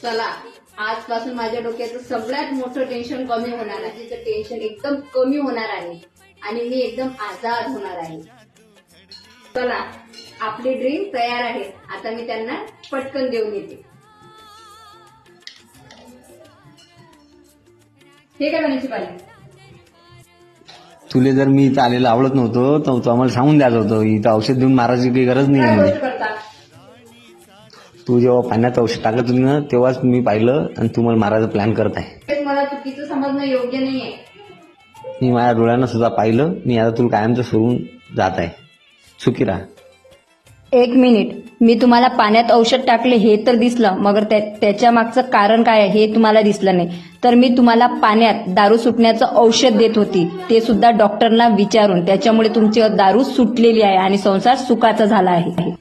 चला, आजपासून माझ्या डोक्याचं सगळ्यात मोठं टेन्शन कमी होणार आहे. तिचं टेन्शन एकदम कमी होणार आहे आणि मी एकदम आजाद होणार आहे. चला, आपली ड्रिंक तयार आहे. आता मी त्यांना पटकन देऊन येते. हे काय बनायची पाहिजे? तुले जर मी इथं आलेलं आवडत नव्हतं तर तू आम्हाला सांगून द्यायचं होतं. इथं औषध देऊन मारायची काही गरज नाही काय आहे. गोष्ट करता? तू जेव्हा पाण्यात औषध टाकत होती ना तेव्हाच मी पाहिलं आणि तू मला मारायचा प्लॅन करत आहे. हेच मला चुकीचं समजणं योग्य नाहीये. मी माझ्या डोळ्यानं सुद्धा पाहिलं. मी आता तुला कायमचं सोडून जात आहे. सुखी राहा. एक मिनिट, मी तुम्हाला पाण्यात औषध टाकले हे तर दिसलं, मगर त्याच्या मागचं कारण काय आहे हे तुम्हाला दिसलं नाही. तर मी तुम्हाला पाण्यात दारू सुटण्याचं औषध देत होती, ते सुद्धा डॉक्टरना विचारून. त्याच्यामुळे तुमची दारू सुटलेली आहे आणि संसार सुखाचा झाला आहे.